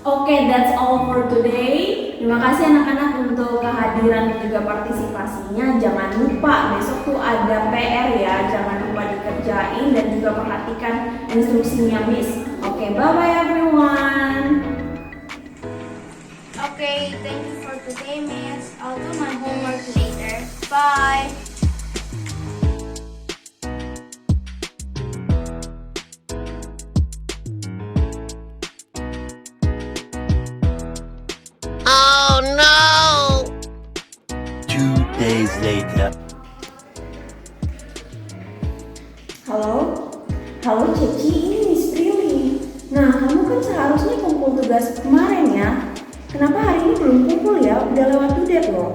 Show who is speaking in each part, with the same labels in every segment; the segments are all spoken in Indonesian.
Speaker 1: Oke, that's all for today. Terima kasih anak-anak untuk kehadiran dan juga partisipasinya. Jangan lupa besok tuh ada PR ya, jangan lupa dikerjain dan juga perhatikan instruksinya Miss. Oke, bye-bye everyone.
Speaker 2: Okay, thank you for today, Miss. I'll do my homework later. Bye.
Speaker 3: Oh no!
Speaker 4: 2 days later.
Speaker 1: Halo? Halo Ceci, ini Miss Prilly. Nah, kamu kan seharusnya kumpul tugas kemarin ya. Kenapa hari ini belum kumpul ya? Udah lewat due date loh.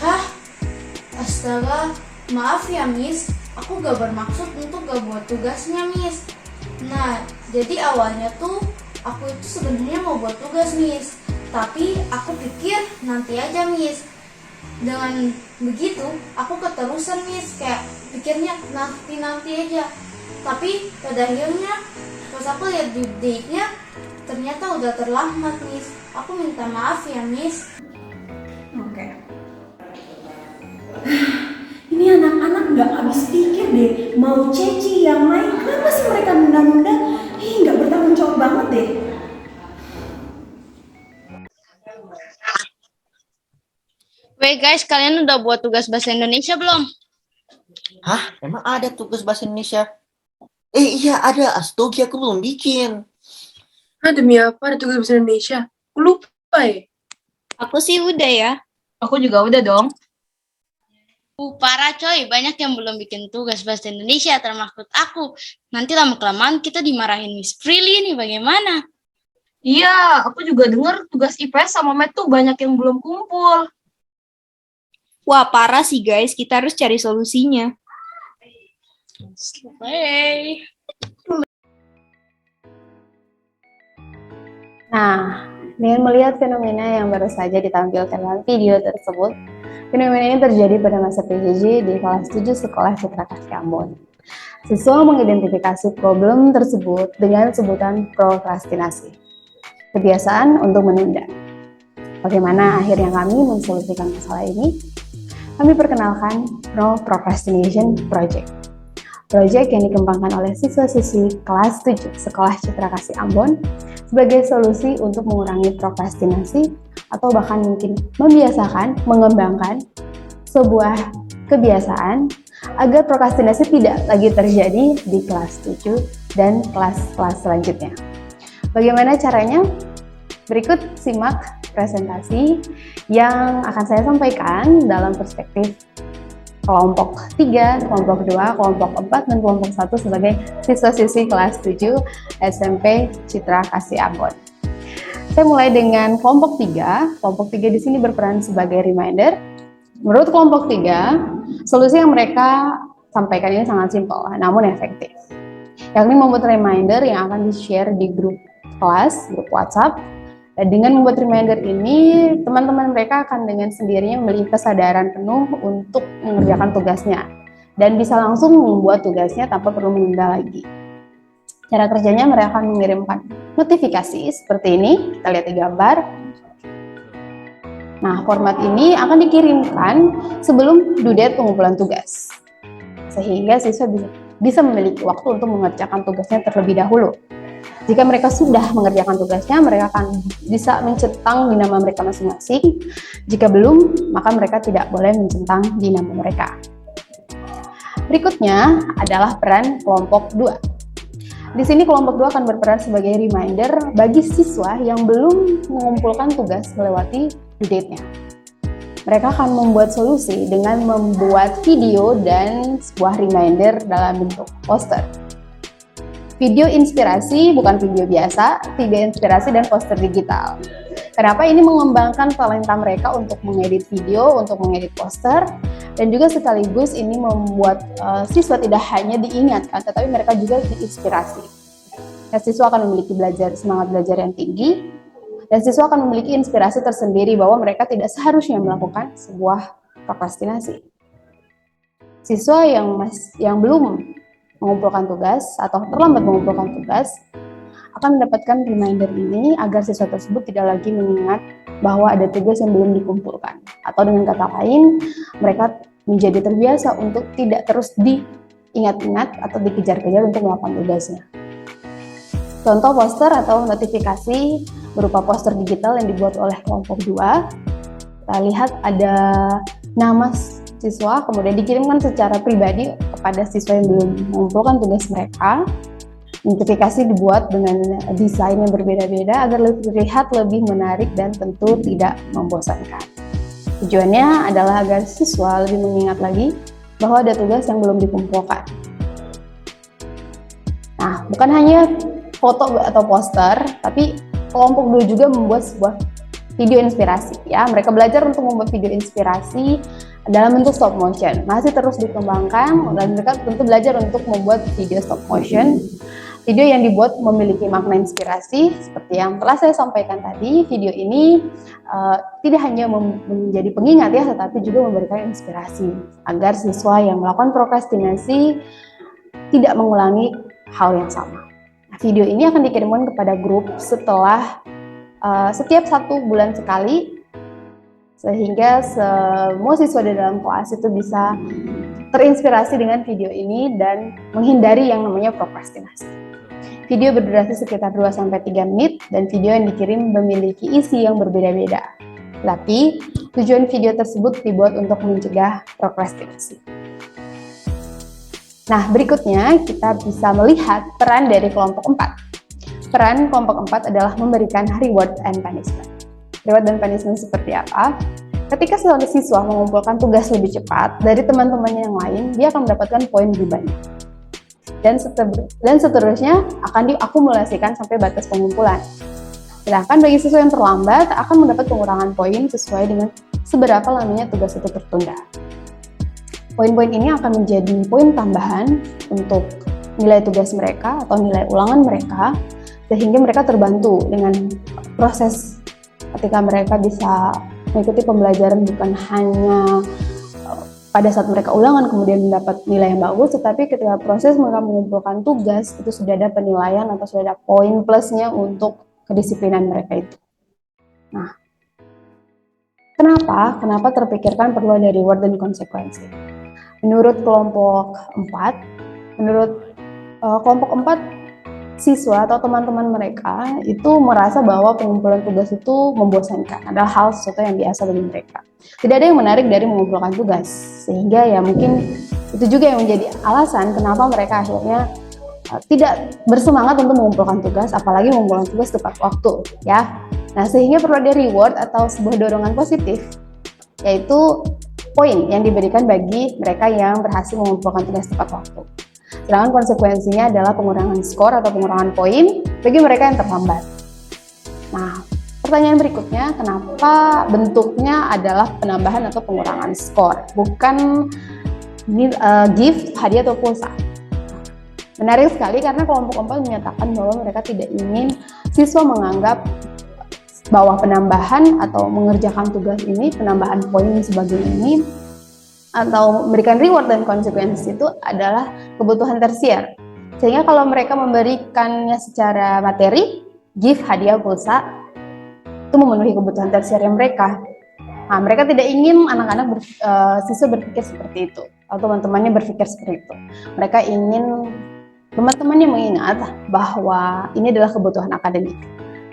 Speaker 2: Hah? Astaga, maaf ya, Miss. Aku gak bermaksud untuk gak buat tugasnya, Miss. Nah, jadi awalnya tuh aku itu sebenarnya mau buat tugas, Miss. Tapi aku pikir nanti aja, Miss. Dengan begitu, aku keterusan, Miss. Kayak pikirnya nanti aja. Tapi pada akhirnya pas aku lihat due date-nya, ternyata udah terlambat, Miss. Aku minta maaf ya, Miss.
Speaker 1: Oke. Ini anak-anak nggak habis pikir deh. Mau Ceci yang main, kenapa sih mereka nunda-nunda? Nggak bertanggung jawab banget deh.
Speaker 5: Weh guys, kalian udah buat tugas bahasa Indonesia belum?
Speaker 6: Hah? Emang ada tugas bahasa Indonesia? Iya ada. Astaga, aku belum bikin.
Speaker 7: Demi apa ada tugas bahasa Indonesia? Aku lupa ya.
Speaker 5: Aku sih udah ya.
Speaker 8: Aku juga udah dong.
Speaker 5: Parah coy, banyak yang belum bikin tugas bahasa Indonesia termasuk aku. Nanti lama-kelamaan kita dimarahin Miss Prilly nih, bagaimana?
Speaker 8: Iya, aku juga dengar tugas IPS sama Math tuh banyak yang belum kumpul.
Speaker 9: Wah, parah sih guys, kita harus cari solusinya.
Speaker 5: Hey.
Speaker 10: Nah, dengan melihat fenomena yang baru saja ditampilkan dalam video tersebut, fenomena ini terjadi pada masa PJJ di kelas 7 Sekolah Citra Kasih Ambon. Siswa mengidentifikasi problem tersebut dengan sebutan prokrastinasi, kebiasaan untuk menunda. Bagaimana akhirnya kami mensolusikan masalah ini? Kami perkenalkan No Procrastination Project. Project yang dikembangkan oleh siswa-siswi kelas 7 Sekolah Citra Kasih Ambon sebagai solusi untuk mengurangi prokrastinasi atau bahkan mungkin membiasakan, mengembangkan sebuah kebiasaan agar prokrastinasi tidak lagi terjadi di kelas 7 dan kelas-kelas selanjutnya. Bagaimana caranya? Berikut simak presentasi yang akan saya sampaikan dalam perspektif kelompok 3, kelompok 2, kelompok 4, dan kelompok 1 sebagai siswa-siswi kelas 7 SMP Citra Kasih Ambon. Saya mulai dengan kelompok 3. Kelompok 3 di sini berperan sebagai reminder. Menurut kelompok 3, solusi yang mereka sampaikan ini sangat simpel, namun efektif. Yakni membuat reminder yang akan di-share di grup kelas, grup WhatsApp. Dan dengan membuat reminder ini, teman-teman mereka akan dengan sendirinya memiliki kesadaran penuh untuk mengerjakan tugasnya. Dan bisa langsung membuat tugasnya tanpa perlu menunda lagi. Cara kerjanya mereka akan mengirimkan notifikasi seperti ini, kita lihat di gambar. Nah, format ini akan dikirimkan sebelum due date pengumpulan tugas. Sehingga siswa bisa memiliki waktu untuk mengerjakan tugasnya terlebih dahulu. Jika mereka sudah mengerjakan tugasnya, mereka akan bisa mencentang di nama mereka masing-masing. Jika belum, maka mereka tidak boleh mencentang di nama mereka. Berikutnya adalah peran kelompok 2. Di sini kelompok 2 akan berperan sebagai reminder bagi siswa yang belum mengumpulkan tugas melewati due date-nya. Mereka akan membuat solusi dengan membuat video dan sebuah reminder dalam bentuk poster. Video inspirasi, bukan video biasa, video inspirasi dan poster digital. Kenapa? Ini mengembangkan talenta mereka untuk mengedit video, untuk mengedit poster, dan juga sekaligus ini membuat siswa tidak hanya diingatkan, tetapi mereka juga diinspirasi. Ya, siswa akan memiliki semangat belajar yang tinggi, dan siswa akan memiliki inspirasi tersendiri bahwa mereka tidak seharusnya melakukan sebuah prokrastinasi. Siswa yang belum mengumpulkan tugas atau terlambat mengumpulkan tugas akan mendapatkan reminder ini agar siswa tersebut tidak lagi mengingat bahwa ada tugas yang belum dikumpulkan. Atau dengan kata lain, mereka menjadi terbiasa untuk tidak terus diingat-ingat atau dikejar-kejar untuk melakukan tugasnya. Contoh poster atau notifikasi berupa poster digital yang dibuat oleh kelompok 2. Kita lihat ada nama siswa, kemudian dikirimkan secara pribadi kepada siswa yang belum mengumpulkan tugas mereka. Notifikasi dibuat dengan desain yang berbeda-beda agar terlihat lebih menarik dan tentu tidak membosankan. Tujuannya adalah agar siswa lebih mengingat lagi bahwa ada tugas yang belum dikumpulkan. Nah, bukan hanya foto atau poster, tapi kelompok 2 juga membuat sebuah video inspirasi. Ya, mereka belajar untuk membuat video inspirasi dalam bentuk stop motion. Masih terus dikembangkan dan mereka tentu belajar untuk membuat video stop motion. Video yang dibuat memiliki makna inspirasi seperti yang telah saya sampaikan tadi. Video ini tidak hanya menjadi pengingat ya, tetapi juga memberikan inspirasi agar siswa yang melakukan prokrastinasi tidak mengulangi hal yang sama. Nah, video ini akan dikirimkan kepada grup setelah setiap 1 bulan sekali, sehingga semua siswa di dalam kelas itu bisa terinspirasi dengan video ini dan menghindari yang namanya prokrastinasi. Video berdurasi sekitar 2-3 menit dan video yang dikirim memiliki isi yang berbeda-beda. Tapi tujuan video tersebut dibuat untuk mencegah prokrastinasi. Nah, berikutnya kita bisa melihat peran dari kelompok 4. Peran kelompok 4 adalah memberikan reward and punishment. Reward dan punishment seperti apa? Ketika seorang siswa mengumpulkan tugas lebih cepat dari teman-temannya yang lain, dia akan mendapatkan poin lebih banyak. Dan seterusnya akan diakumulasikan sampai batas pengumpulan. Sedangkan bagi siswa yang terlambat akan mendapat pengurangan poin sesuai dengan seberapa lamanya tugas itu tertunda. Poin-poin ini akan menjadi poin tambahan untuk nilai tugas mereka atau nilai ulangan mereka, sehingga mereka terbantu dengan proses ketika mereka bisa mengikuti pembelajaran bukan hanya pada saat mereka ulangan kemudian mendapat nilai yang bagus, tetapi ketika proses mereka mengumpulkan tugas itu sudah ada penilaian atau sudah ada poin plusnya untuk kedisiplinan mereka itu. Nah, kenapa terpikirkan perlu ada reward dan konsekuensi? Menurut kelompok 4, siswa atau teman-teman mereka itu merasa bahwa pengumpulan tugas itu membosankan, adalah hal sesuatu yang biasa bagi mereka. Tidak ada yang menarik dari mengumpulkan tugas, sehingga ya mungkin itu juga yang menjadi alasan kenapa mereka akhirnya tidak bersemangat untuk mengumpulkan tugas, apalagi mengumpulkan tugas tepat waktu, ya. Nah, sehingga perlu ada reward atau sebuah dorongan positif, yaitu poin yang diberikan bagi mereka yang berhasil mengumpulkan tugas tepat waktu. Sedangkan konsekuensinya adalah pengurangan skor atau pengurangan poin bagi mereka yang terlambat. Nah, pertanyaan berikutnya, kenapa bentuknya adalah penambahan atau pengurangan skor, bukan gift, hadiah atau pulsa? Menarik sekali karena kelompok 4 menyatakan bahwa mereka tidak ingin siswa menganggap bahwa penambahan atau mengerjakan tugas ini, penambahan poin dan sebagainya ini, atau memberikan reward dan konsekuensi itu adalah kebutuhan tersier. Sehingga kalau mereka memberikannya secara materi, gift, hadiah, pulsa, itu memenuhi kebutuhan tersier mereka. Nah, mereka tidak ingin anak-anak siswa berpikir seperti itu, atau teman-temannya berpikir seperti itu. Mereka ingin teman-temannya mengingat bahwa ini adalah kebutuhan akademik,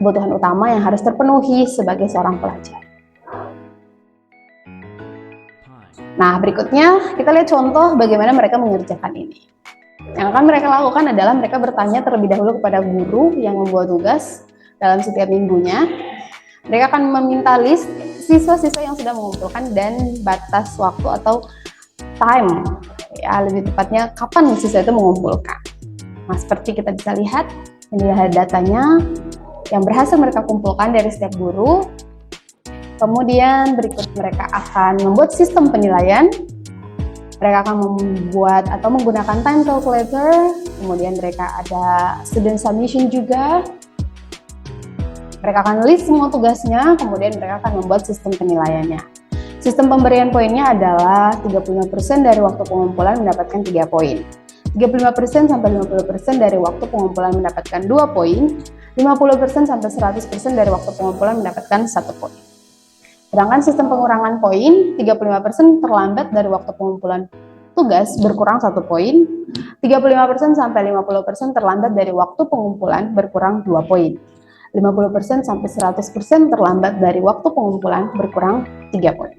Speaker 10: kebutuhan utama yang harus terpenuhi sebagai seorang pelajar. Nah, berikutnya kita lihat contoh bagaimana mereka mengerjakan ini. Yang akan mereka lakukan adalah mereka bertanya terlebih dahulu kepada guru yang membuat tugas dalam setiap minggunya. Mereka akan meminta list siswa-siswa yang sudah mengumpulkan dan batas waktu atau time, ya lebih tepatnya kapan siswa itu mengumpulkan. Nah, seperti kita bisa lihat, ini adalah datanya yang berhasil mereka kumpulkan dari setiap guru. Kemudian berikut mereka akan membuat sistem penilaian. Mereka akan membuat atau menggunakan time calculator. Kemudian mereka ada student submission juga. Mereka akan list semua tugasnya, kemudian mereka akan membuat sistem penilaiannya. Sistem pemberian poinnya adalah 35% dari waktu pengumpulan mendapatkan 3 poin. 35% sampai 50% dari waktu pengumpulan mendapatkan 2 poin, 50% sampai 100% dari waktu pengumpulan mendapatkan 1 poin. Sedangkan sistem pengurangan poin, 35% terlambat dari waktu pengumpulan tugas berkurang 1 poin, 35% sampai 50% terlambat dari waktu pengumpulan berkurang 2 poin, 50% sampai 100% terlambat dari waktu pengumpulan berkurang 3 poin.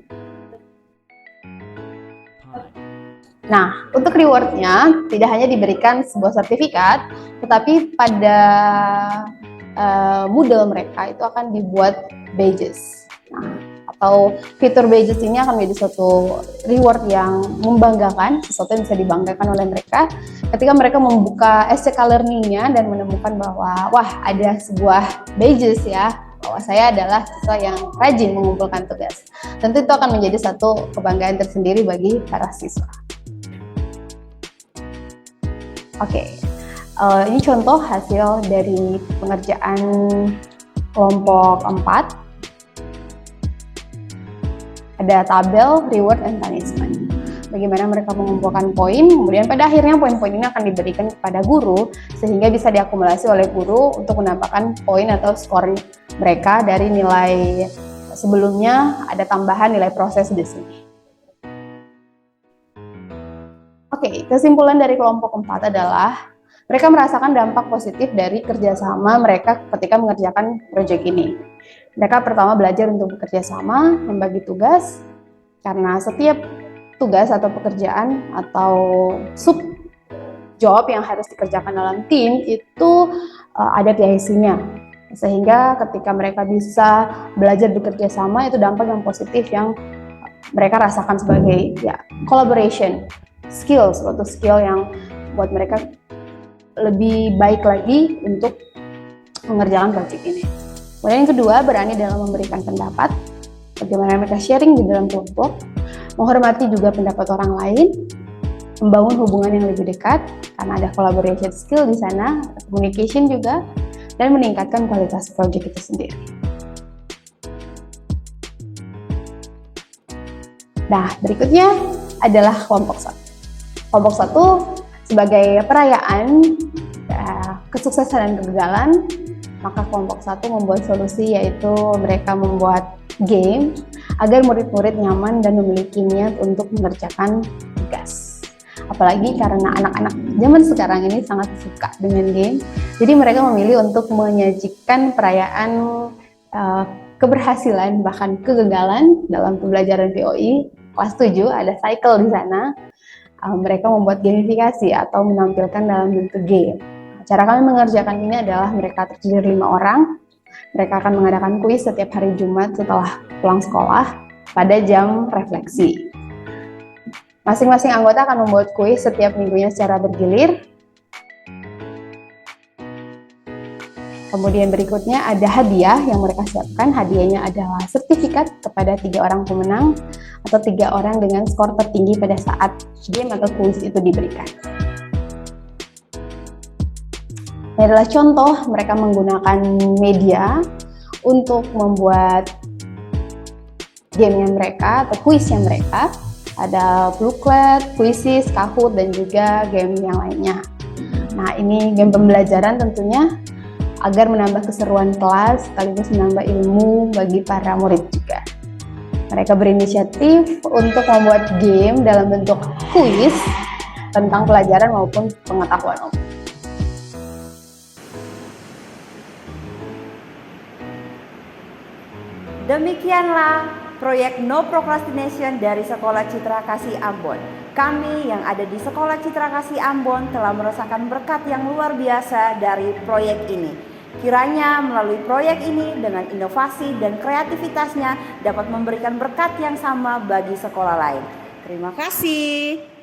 Speaker 10: Nah, untuk rewardnya tidak hanya diberikan sebuah sertifikat, tetapi pada Moodle mereka itu akan dibuat badges. Nah, atau fitur badges ini akan menjadi suatu reward yang membanggakan, sesuatu yang bisa dibanggakan oleh mereka ketika mereka membuka SCK Learning-nya dan menemukan bahwa wah, ada sebuah badges ya, bahwa saya adalah siswa yang rajin mengumpulkan tugas. Tentu itu akan menjadi satu kebanggaan tersendiri bagi para siswa. Oke, ini contoh hasil dari pengerjaan kelompok 4. Ada tabel reward and punishment. Bagaimana mereka mengumpulkan poin, kemudian pada akhirnya poin-poin ini akan diberikan kepada guru sehingga bisa diakumulasi oleh guru untuk menambahkan poin atau skor mereka dari nilai sebelumnya, ada tambahan nilai proses di sini. Oke, kesimpulan dari kelompok 4 adalah mereka merasakan dampak positif dari kerjasama mereka ketika mengerjakan proyek ini. Mereka pertama belajar untuk bekerja sama, membagi tugas, karena setiap tugas atau pekerjaan atau sub job yang harus dikerjakan dalam tim itu ada PIC-nya. Sehingga ketika mereka bisa belajar bekerja sama, itu dampak yang positif yang mereka rasakan sebagai ya collaboration skill, suatu skill yang buat mereka lebih baik lagi untuk mengerjakan proyek ini. Kemudian yang kedua, berani dalam memberikan pendapat, bagaimana mereka sharing di dalam kelompok, menghormati juga pendapat orang lain, membangun hubungan yang lebih dekat, karena ada collaboration skill di sana, communication juga, dan meningkatkan kualitas proyek itu sendiri. Nah, berikutnya adalah kelompok 1. Kelompok 1 sebagai perayaan kesuksesan dan kegagalan, maka kelompok 1 membuat solusi, yaitu mereka membuat game agar murid-murid nyaman dan memiliki niat untuk mengerjakan tugas. Apalagi karena anak-anak zaman sekarang ini sangat suka dengan game, jadi mereka memilih untuk menyajikan perayaan keberhasilan bahkan kegagalan dalam pembelajaran POI kelas 7, ada cycle di sana. Mereka membuat gamifikasi atau menampilkan dalam bentuk game. Cara kami mengerjakan ini adalah mereka terdiri 5 orang. Mereka akan mengadakan kuis setiap hari Jumat setelah pulang sekolah pada jam refleksi. Masing-masing anggota akan membuat kuis setiap minggunya secara bergilir. Kemudian berikutnya ada hadiah yang mereka siapkan. Hadiahnya adalah sertifikat kepada 3 orang pemenang atau 3 orang dengan skor tertinggi pada saat game atau kuis itu diberikan. Ini adalah contoh mereka menggunakan media untuk membuat game-nya mereka atau kuisnya mereka. Ada booklet, Quizzes, Kahoot, dan juga game yang lainnya. Nah, ini game pembelajaran tentunya agar menambah keseruan kelas sekaligus menambah ilmu bagi para murid juga. Mereka berinisiatif untuk membuat game dalam bentuk kuis tentang pelajaran maupun pengetahuan umum.
Speaker 11: Demikianlah proyek No Procrastination dari Sekolah Citra Kasih Ambon. Kami yang ada di Sekolah Citra Kasih Ambon telah merasakan berkat yang luar biasa dari proyek ini. Kiranya melalui proyek ini dengan inovasi dan kreativitasnya dapat memberikan berkat yang sama bagi sekolah lain. Terima kasih.